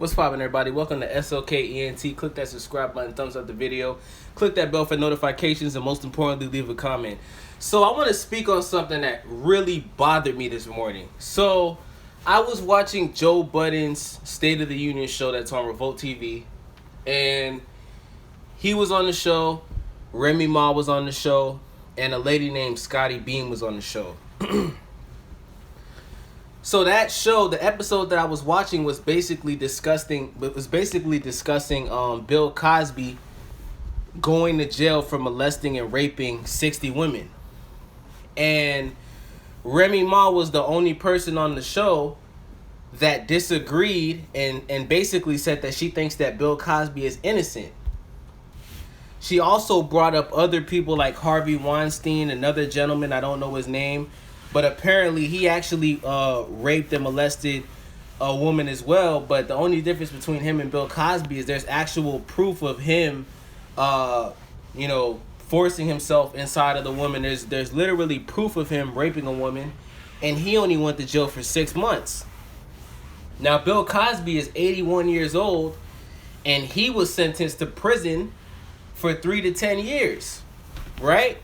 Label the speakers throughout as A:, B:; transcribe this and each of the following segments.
A: What's poppin', everybody? Welcome to SLKENT. Click that subscribe button, thumbs up the video, click that bell for notifications, and most importantly, leave a comment. So I want to speak on something that really bothered me this morning. So I was watching Joe Budden's State of the Union show that's on Revolt TV, and he was on the show, Remy Ma was on the show, and a lady named Scottie Beam was on the show. So that show, the episode that I was watching was basically discussing Bill Cosby going to jail for molesting and raping 60 women. And Remy Ma was the only person on the show that disagreed and basically said that she thinks that Bill Cosby is innocent. She also brought up other people like Harvey Weinstein, another gentleman, I don't know his name, but apparently he actually raped and molested a woman as well. But the only difference between him and Bill Cosby is there's actual proof of him, forcing himself inside of the woman. There's literally proof of him raping a woman, and he only went to jail for 6 months. Now, Bill Cosby is 81 years old, and he was sentenced to prison for 3 to 10 years, right?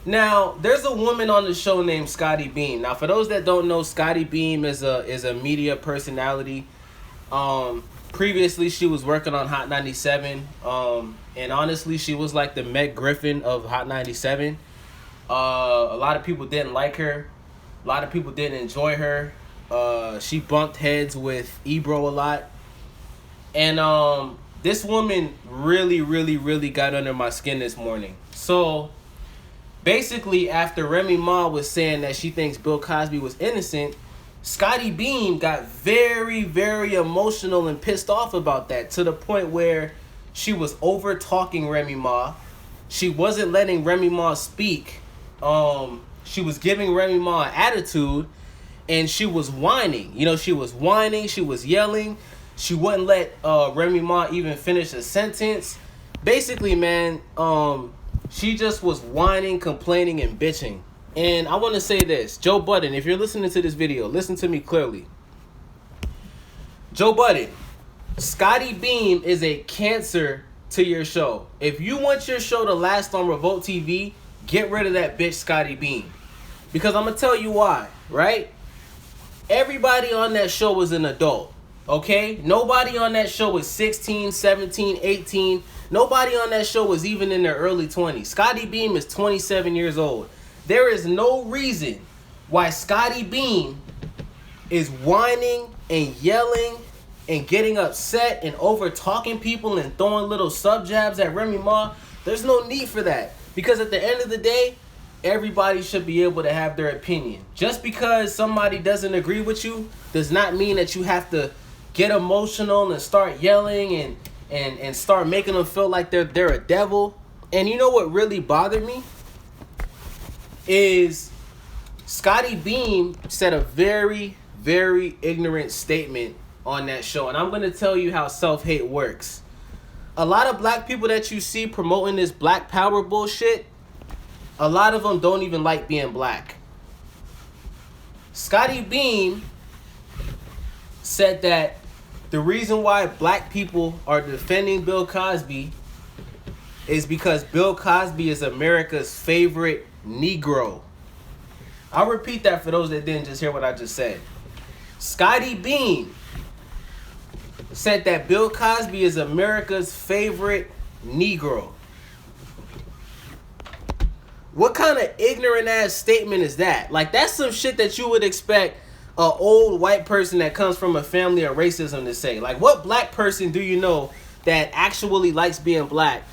A: Now, there's a woman on the show named Scottie Beam. Now, for those that don't know, Scottie Beam is a media personality. Previously, she was working on Hot 97. And honestly, she was like the Meg Griffin of Hot 97. A lot of people didn't like her. A lot of people didn't enjoy her. She bumped heads with Ebro a lot. And this woman really got under my skin this morning. So basically, after Remy Ma was saying that she thinks Bill Cosby was innocent, Scottie Beam got very emotional and pissed off about that, to the point where she was over talking Remy Ma. She wasn't letting Remy Ma speak. She was giving Remy Ma an attitude, and she was whining. She was whining, she was yelling. She wouldn't let Remy Ma even finish a sentence. Basically, man, she just was whining, complaining, and bitching. And I want to say this. Joe Budden, if you're listening to this video, listen to me clearly. Joe Budden, Scottie Beam is a cancer to your show. If you want your show to last on Revolt TV, get rid of that bitch Scottie Beam. Because I'm going to tell you why, right? Everybody on that show was an adult, okay? Nobody on that show was 16, 17, 18. Nobody on that show was even in their early 20s. Scottie Beam is 27 years old. There is no reason why Scottie Beam is whining and yelling and getting upset and over talking people and throwing little sub jabs at Remy Ma. There's no need for that. Because at the end of the day, everybody should be able to have their opinion. Just because somebody doesn't agree with you does not mean that you have to get emotional and start yelling and start making them feel like they're a devil. And you know what really bothered me? Is Scottie Beam said a very ignorant statement on that show. And I'm going to tell you how self-hate works. A lot of black people that you see promoting this black power bullshit, a lot of them don't even like being black. Scottie Beam said that the reason why black people are defending Bill Cosby is because Bill Cosby is America's favorite Negro. I'll repeat that for those that didn't just hear what I just said. Scottie Beam said that Bill Cosby is America's favorite Negro. What kind of ignorant ass statement is that? Like, that's some shit that you would expect an old white person that comes from a family of racism to say. Like, what black person do you know that actually likes being black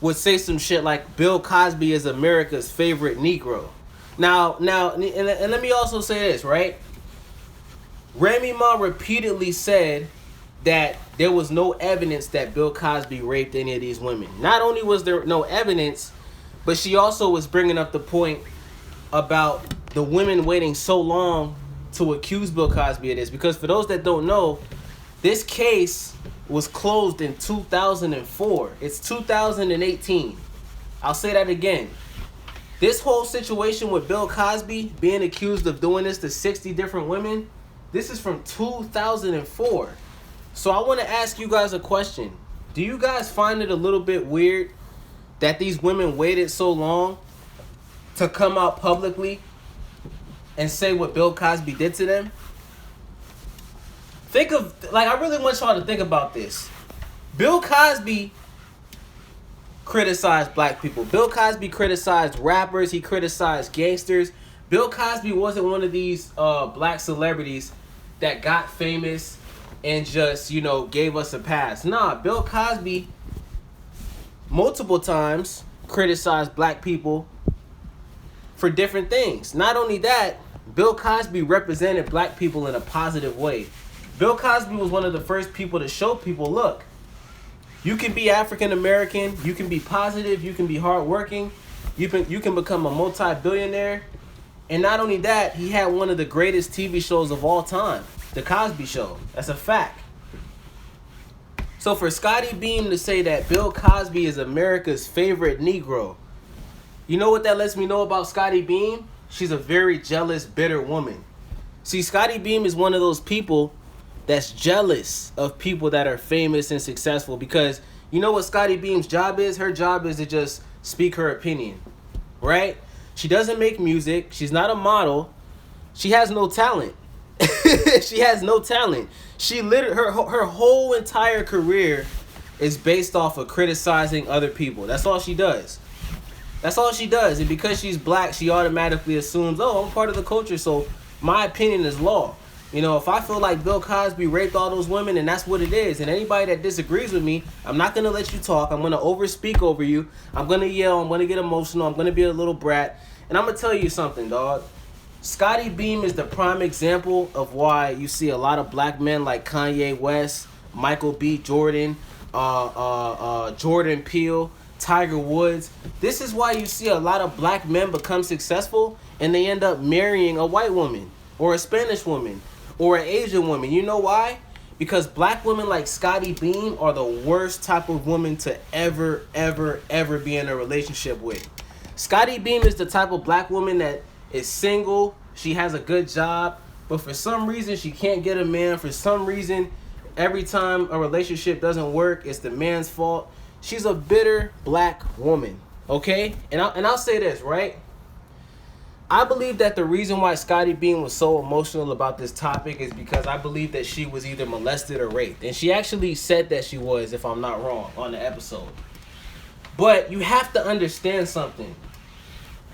A: would say some shit like Bill Cosby is America's favorite Negro? Now, and let me also say this, right? Remy Ma repeatedly said that there was no evidence that Bill Cosby raped any of these women. Not only was there no evidence, but she also was bringing up the point about the women waiting so long to accuse Bill Cosby of this. Because for those that don't know, this case was closed in 2004. It's 2018. I'll say that again. This whole situation with Bill Cosby being accused of doing this to 60 different women, this is from 2004. So I want to ask you guys a question. Do you guys find it a little bit weird that these women waited so long to come out publicly and say what Bill Cosby did to them? I really want y'all to think about this. Bill Cosby criticized black people. Bill Cosby criticized rappers. He criticized gangsters. Bill Cosby wasn't one of these black celebrities that got famous and just, gave us a pass. Nah, Bill Cosby multiple times criticized black people for different things. Not only that, Bill Cosby represented black people in a positive way. Bill Cosby was one of the first people to show people, look, you can be African American, you can be positive, you can be hardworking, you can become a multi-billionaire. And not only that, he had one of the greatest TV shows of all time, The Cosby Show. That's a fact. So for Scottie Beam to say that Bill Cosby is America's favorite Negro, you know what that lets me know about Scottie Beam? She's a very jealous, bitter woman. See, Scottie Beam is one of those people that's jealous of people that are famous and successful, because you know what Scottie Beam's job is? Her job is to just speak her opinion, right? She doesn't make music. She's not a model. She has no talent. She has no talent. She literally, her whole entire career is based off of criticizing other people. That's all she does. That's all she does. And because she's black, she automatically assumes, oh, I'm part of the culture, so my opinion is law. If I feel like Bill Cosby raped all those women, and that's what it is, and anybody that disagrees with me, I'm not going to let you talk. I'm going to overspeak over you. I'm going to yell. I'm going to get emotional. I'm going to be a little brat. And I'm going to tell you something, dog. Scottie Beam is the prime example of why you see a lot of black men like Kanye West, Michael B. Jordan, Jordan Peele, Tiger Woods. This is why you see a lot of black men become successful and they end up marrying a white woman or a Spanish woman or an Asian woman. You know why? Because black women like Scottie Beam are the worst type of woman to ever be in a relationship with. Scottie Beam is the type of black woman that is single. She has a good job, but for some reason she can't get a man. For some reason, every time a relationship doesn't work, it's the man's fault. She's a bitter black woman, okay? And I'll say this, right? I believe that the reason why Scottie Beam was so emotional about this topic is because I believe that she was either molested or raped. And she actually said that she was, if I'm not wrong, on the episode. But you have to understand something.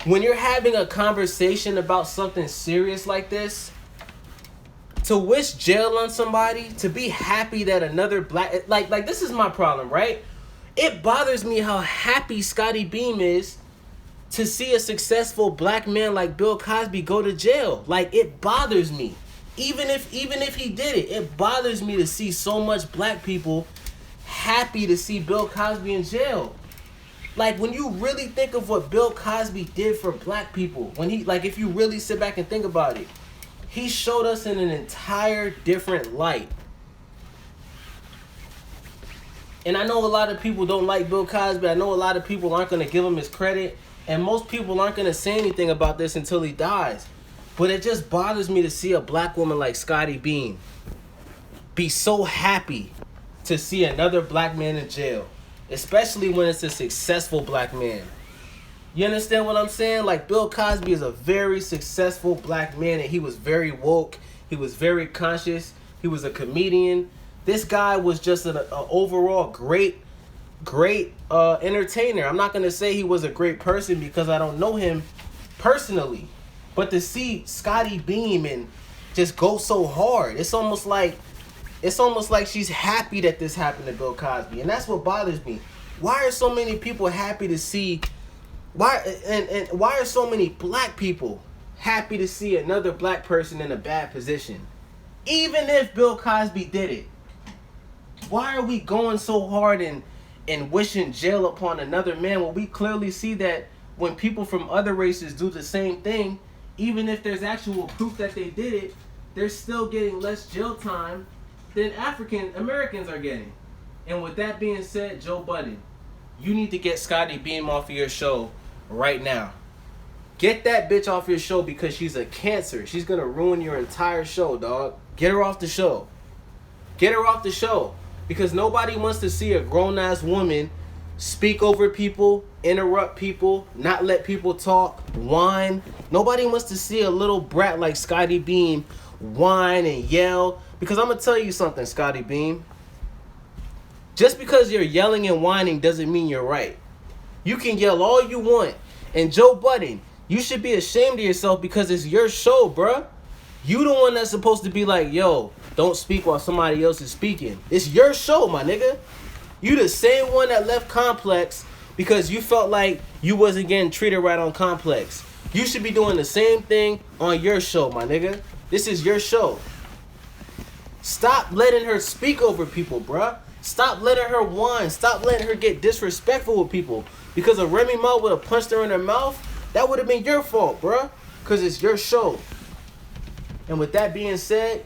A: When you're having a conversation about something serious like this, to wish jail on somebody, to be happy that another black... Like this is my problem, right? It bothers me how happy Scottie Beam is to see a successful black man like Bill Cosby go to jail. Like, it bothers me. Even if he did it, it bothers me to see so much black people happy to see Bill Cosby in jail. Like, when you really think of what Bill Cosby did for black people, if you really sit back and think about it, he showed us in an entire different light. And I know a lot of people don't like Bill Cosby. I know a lot of people aren't going to give him his credit. And most people aren't going to say anything about this until he dies. But it just bothers me to see a black woman like Scottie Beam be so happy to see another black man in jail. Especially when it's a successful black man. You understand what I'm saying? Like, Bill Cosby is a very successful black man, and he was very woke. He was very conscious. He was a comedian. This guy was just an overall great entertainer. I'm not going to say he was a great person because I don't know him personally. But to see Scottie Beam and just go so hard, it's almost like she's happy that this happened to Bill Cosby. And that's what bothers me. Why are so many people happy to see... Why are so many black people happy to see another black person in a bad position? Even if Bill Cosby did it. Why are we going so hard and wishing jail upon another man when we clearly see that when people from other races do the same thing, even if there's actual proof that they did it, they're still getting less jail time than African Americans are getting? And with that being said, Joe Budden, you need to get Scottie Beam off of your show right now. Get that bitch off your show because she's a cancer. She's going to ruin your entire show, dog. Get her off the show. Get her off the show. Because nobody wants to see a grown-ass woman speak over people, interrupt people, not let people talk, whine. Nobody wants to see a little brat like Scottie Beam whine and yell. Because I'm going to tell you something, Scottie Beam. Just because you're yelling and whining doesn't mean you're right. You can yell all you want. And Joe Budden, you should be ashamed of yourself because it's your show, bruh. You the one that's supposed to be like, yo, don't speak while somebody else is speaking. It's your show, my nigga. You the same one that left Complex because you felt like you wasn't getting treated right on Complex. You should be doing the same thing on your show, my nigga. This is your show. Stop letting her speak over people, bruh. Stop letting her whine. Stop letting her get disrespectful with people. Because if Remy Ma would have punched her in her mouth, that would have been your fault, bruh. Because it's your show. And with that being said,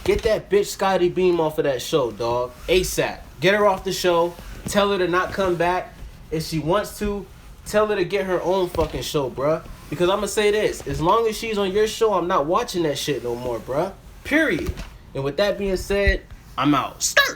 A: get that bitch Scottie Beam off of that show, dog. ASAP. Get her off the show. Tell her to not come back. If she wants to, tell her to get her own fucking show, bruh. Because I'm going to say this. As long as she's on your show, I'm not watching that shit no more, bruh. Period. And with that being said, I'm out. Start.